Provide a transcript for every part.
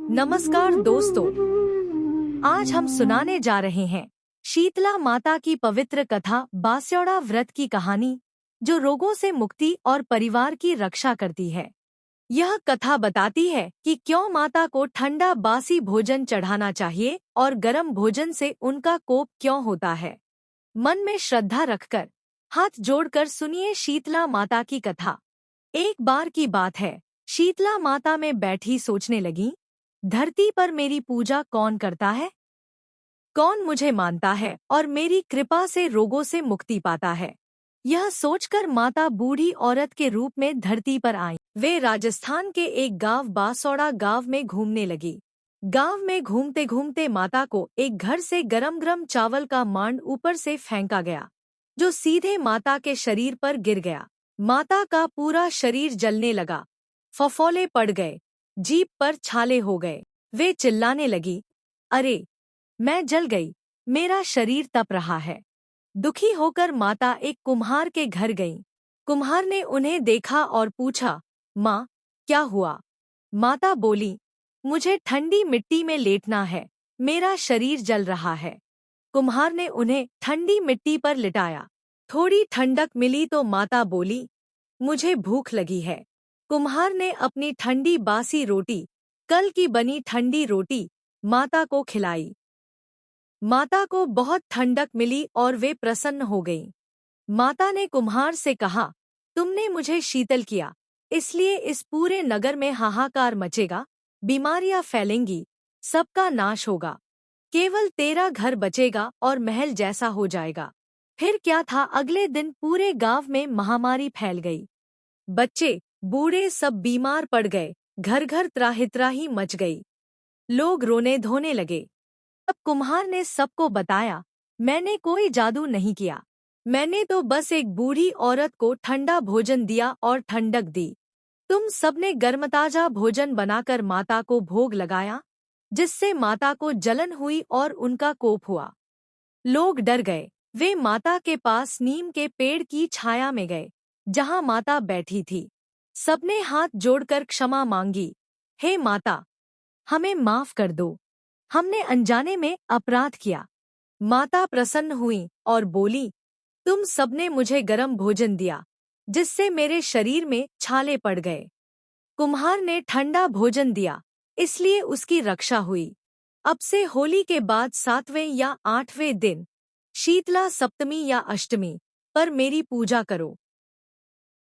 नमस्कार दोस्तों, आज हम सुनाने जा रहे हैं शीतला माता की पवित्र कथा बास्योड़ा व्रत की कहानी, जो रोगों से मुक्ति और परिवार की रक्षा करती है। यह कथा बताती है कि क्यों माता को ठंडा बासी भोजन चढ़ाना चाहिए और गर्म भोजन से उनका कोप क्यों होता है। मन में श्रद्धा रखकर हाथ जोड़कर सुनिए शीतला माता की कथा। एक बार की बात है, शीतला माता में बैठी सोचने लगी, धरती पर मेरी पूजा कौन करता है, कौन मुझे मानता है और मेरी कृपा से रोगों से मुक्ति पाता है। यह सोचकर माता बूढ़ी औरत के रूप में धरती पर आई। वे राजस्थान के एक गांव बासौड़ा गांव में घूमने लगी। गांव में घूमते घूमते माता को एक घर से गरम गरम चावल का मांड ऊपर से फेंका गया, जो सीधे माता के शरीर पर गिर गया। माता का पूरा शरीर जलने लगा, फफोले पड़ गए, जीभ पर छाले हो गए। वे चिल्लाने लगी, अरे मैं जल गई, मेरा शरीर तप रहा है। दुखी होकर माता एक कुम्हार के घर गई। कुम्हार ने उन्हें देखा और पूछा, माँ क्या हुआ? माता बोली, मुझे ठंडी मिट्टी में लेटना है, मेरा शरीर जल रहा है। कुम्हार ने उन्हें ठंडी मिट्टी पर लिटाया। थोड़ी ठंडक मिली तो माता बोली, मुझे भूख लगी है। कुम्हार ने अपनी ठंडी बासी रोटी, कल की बनी ठंडी रोटी, माता को खिलाई। माता को बहुत ठंडक मिली और वे प्रसन्न हो गईं। माता ने कुम्हार से कहा, तुमने मुझे शीतल किया, इसलिए इस पूरे नगर में हाहाकार मचेगा, बीमारियां फैलेंगी, सबका नाश होगा। केवल तेरा घर बचेगा और महल जैसा हो जाएगा। फिर क्या था, अगले दिन पूरे गांव में महामारी फैल गई। बच्चे बूढ़े सब बीमार पड़ गए, घर घर त्राहि मच गई। लोग रोने धोने लगे। तब कुम्हार ने सबको बताया, मैंने कोई जादू नहीं किया, मैंने तो बस एक बूढ़ी औरत को ठंडा भोजन दिया और ठंडक दी। तुम सबने गर्मताजा भोजन बनाकर माता को भोग लगाया, जिससे माता को जलन हुई और उनका कोप हुआ। लोग डर गए। वे माता के पास नीम के पेड़ की छाया में गए, जहां माता बैठी थी। सबने हाथ जोड़कर क्षमा मांगी, हे माता, हमें माफ कर दो, हमने अनजाने में अपराध किया। माता प्रसन्न हुई और बोली, तुम सबने मुझे गर्म भोजन दिया, जिससे मेरे शरीर में छाले पड़ गए। कुम्हार ने ठंडा भोजन दिया, इसलिए उसकी रक्षा हुई। अब से होली के बाद 7वें या 8वें दिन, शीतला सप्तमी या अष्टमी पर मेरी पूजा करो।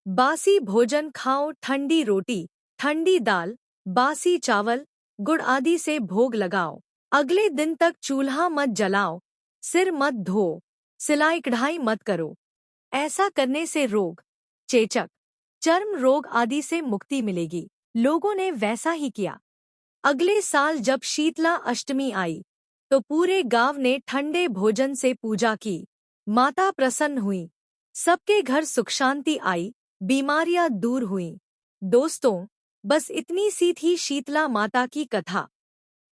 बासी भोजन खाओ, ठंडी रोटी, ठंडी दाल, बासी चावल, गुड़ आदि से भोग लगाओ। अगले दिन तक चूल्हा मत जलाओ, सिर मत धो, सिलाई कढ़ाई मत करो। ऐसा करने से रोग, चेचक, चर्म रोग आदि से मुक्ति मिलेगी। लोगों ने वैसा ही किया। अगले साल जब शीतला अष्टमी आई, तो पूरे गांव ने ठंडे भोजन से पूजा की। माता प्रसन्न हुई, सबके घर सुख शांति आई, बीमारियां दूर हुईं। दोस्तों, बस इतनी सी थी शीतला माता की कथा।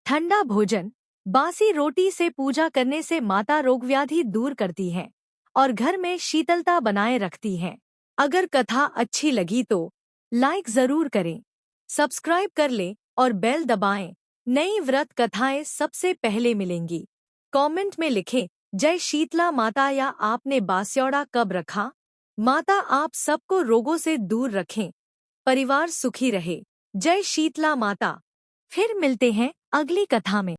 ठंडा भोजन, बासी रोटी से पूजा करने से माता रोगव्याधि दूर करती हैं और घर में शीतलता बनाए रखती हैं। अगर कथा अच्छी लगी तो लाइक जरूर करें, सब्सक्राइब कर लें और बेल दबाएं। नई व्रत कथाएं सबसे पहले मिलेंगी। कमेंट में लिखें, जय शीतला माता, या आपने बास्योड़ा कब रखा। माता आप सबको रोगों से दूर रखें, परिवार सुखी रहे। जय शीतला माता। फिर मिलते हैं अगली कथा में।